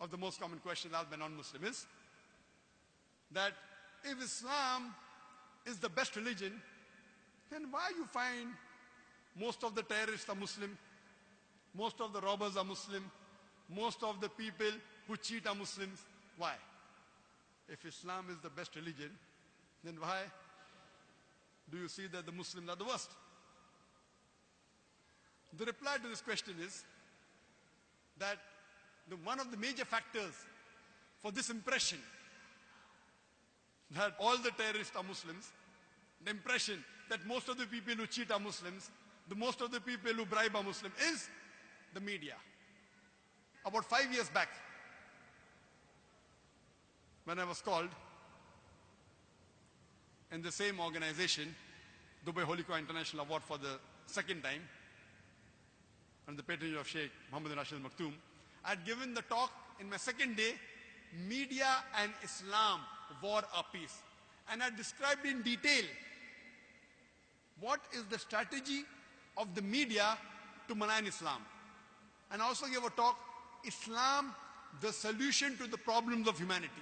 of the most common questions asked by non-Muslim is that if Islam is the best religion, then why you find most of the terrorists are Muslim, most of the robbers are Muslim, most of the people who cheat are Muslims? Why? If Islam is the best religion, then why do you see that the Muslims are the worst? The reply to this question is that one of the major factors for this impression that all the terrorists are Muslims, the impression that most of the people who cheat are Muslims, the most of the people who bribe are Muslim, is the media. About 5 years back, when I was called in the same organization, Dubai Holy Quran International Award, for the second time, under the patronage of Sheikh Muhammad bin Rashid Al Maktoum, I had given the talk in my second day, Media and Islam, War or Peace. And I described in detail what is the strategy of the media to malign Islam. And I also gave a talk, Islam, the solution to the problems of humanity.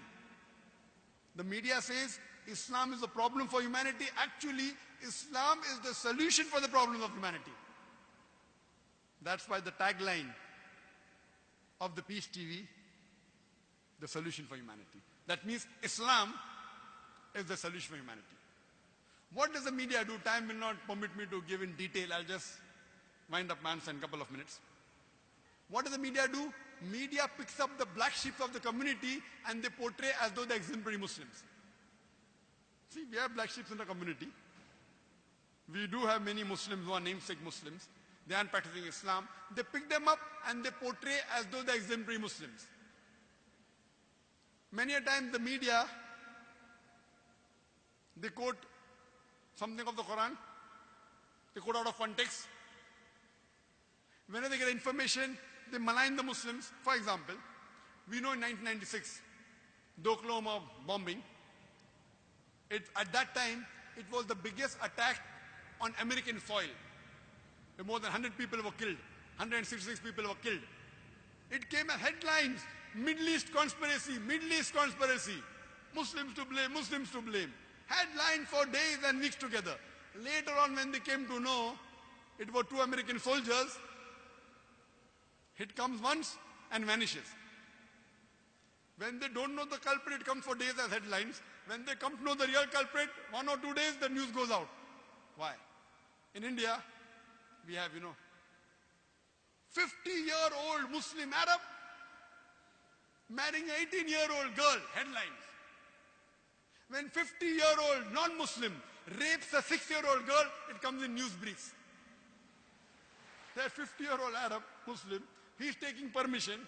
The media says Islam is the problem for humanity. Actually, Islam is the solution for the problems of humanity. That's why the tagline of the Peace TV, the solution for humanity. That means Islam is the solution for humanity. What does the media do? Time will not permit me to give in detail. I'll just wind up my answer in a couple of minutes. What does the media do? Media picks up the black sheep of the community and they portray as though they're exemplary Muslims. See, we have black sheep in the community. We do have many Muslims who are namesake Muslims. They aren't practicing Islam. They pick them up and they portray as though they're exemplary Muslims. Many a time the media, they quote something of the Quran, they quote out of context. Whenever they get information, they malign the Muslims. For example, we know in 1996, the Oklahoma bombing, at that time, it was the biggest attack on American soil. More than 100 people were killed. 166 people were killed. It came as headlines, Middle East conspiracy, Middle East conspiracy. Muslims to blame, Muslims to blame. Headline for days and weeks together. Later on, when they came to know it were 2 American soldiers, it comes once and vanishes. When they don't know the culprit, it comes for days as headlines. When they come to know the real culprit, 1 or 2 days, the news goes out. Why? In India, we have, 50-year-old Muslim Arab marrying an 18-year-old girl, headlines. When 50-year-old non-Muslim rapes a 6-year-old girl, it comes in news briefs. That 50-year-old Arab Muslim, he's taking permission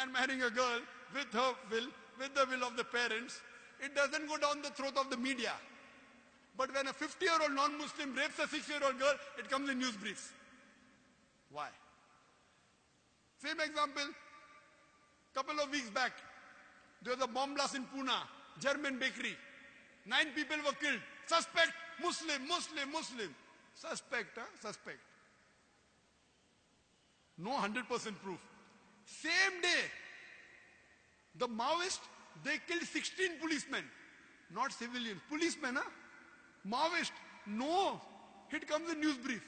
and marrying a girl with her will, with the will of the parents. It doesn't go down the throat of the media. But when a 50-year-old non-Muslim rapes a 6-year-old girl, it comes in news briefs. Why? Same example, couple of weeks back, there was a bomb blast in Pune, German bakery. 9 people were killed. Suspect, Muslim, Muslim, Muslim. Suspect, suspect. No 100% proof. Same day, the Maoists, they killed 16 policemen. Not civilians, policemen, Maoist, no. It comes in news brief.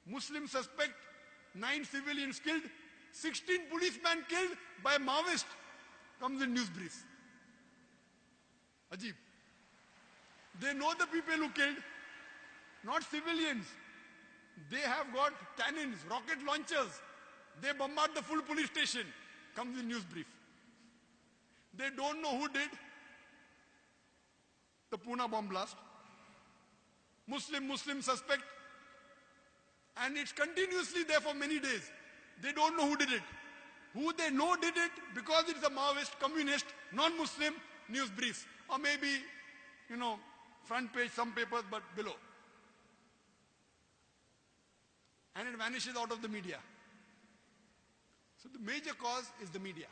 Muslim suspect, 9 civilians killed, 16 policemen killed by Maoist. Comes in news briefs. Ajib. They know the people who killed, not civilians. They have got cannons, rocket launchers. They bombard the full police station. Comes in news brief. They don't know who did the Pune bomb blast. Muslim suspect. And it's continuously there for many days. They don't know who did it. Who they know did it because it's a Maoist, communist, non-Muslim, news briefs. Or maybe, front page, some papers, but below. And it vanishes out of the media. So the major cause is the media.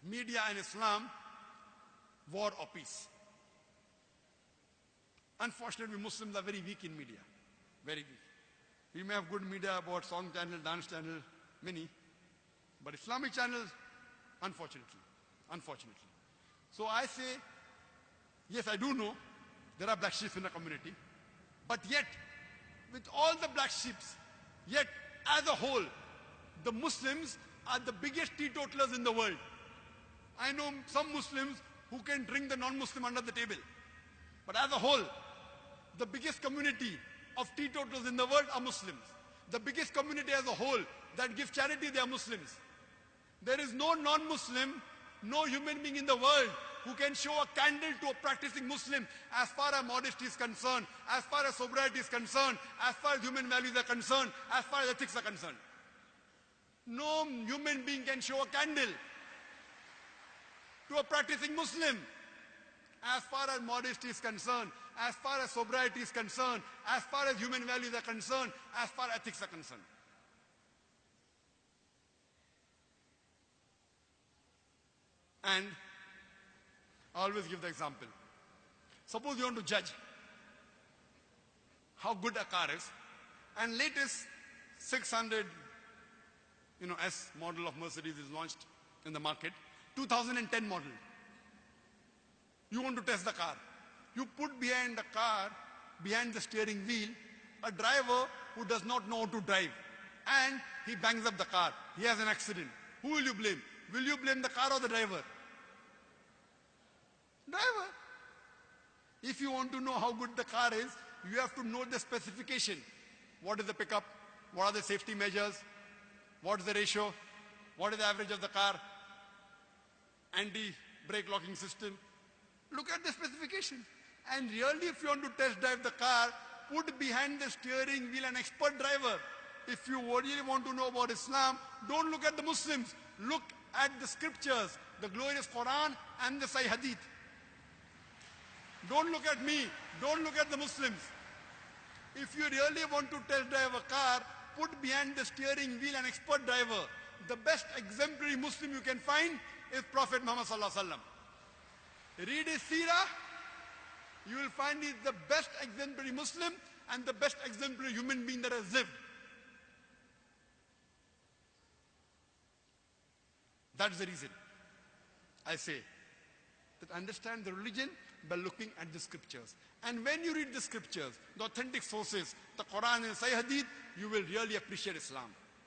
Media and Islam, war or peace. Unfortunately, Muslims are very weak in media. Very weak. We may have good media about song channel, dance channel, many. But Islamic channels, Unfortunately. Unfortunately. So I say, yes, I do know there are black sheep in the community, but yet, with all the black sheep, yet as a whole, the Muslims are the biggest teetotalers in the world. I know some Muslims who can drink the non-Muslim under the table. But as a whole, the biggest community of teetotalers in the world are Muslims. The biggest community as a whole that gives charity, they are Muslims. There is no non-Muslim, no human being in the world who can show a candle to a practicing Muslim as far as modesty is concerned, as far as sobriety is concerned, as far as human values are concerned, as far as ethics are concerned. No human being can show a candle to a practicing Muslim as far as modesty is concerned, as far as sobriety is concerned, as far as human values are concerned, as far as ethics are concerned. And I always give the example. Suppose you want to judge how good a car is, and latest 600 S model of Mercedes is launched in the market, 2010 model. You want to test the car. You put behind the car, behind the steering wheel, a driver who does not know how to drive, and he bangs up the car. He has an accident. Who will you blame? Will you blame the car or the driver? Driver. If you want to know how good the car is, you have to know the specification. What is the pickup? What are the safety measures? What is the ratio? What is the average of the car? Anti-brake locking system. Look at the specification. And really, if you want to test drive the car, put behind the steering wheel an expert driver. If you really want to know about Islam, don't look at the Muslims. Look at the scriptures, the glorious Quran and the Sahih Hadith. Don't look at me. Don't look at the Muslims. If you really want to test drive a car, put behind the steering wheel an expert driver. The best exemplary Muslim you can find is Prophet Muhammad Sallallahu Alaihi Wasallam. Read his seerah, you will find he's the best exemplary Muslim and the best exemplary human being that has lived. That's the reason I say that understand the religion by looking at the scriptures. And when you read the scriptures, the authentic sources, the Quran and Sahih Hadith, you will really appreciate Islam.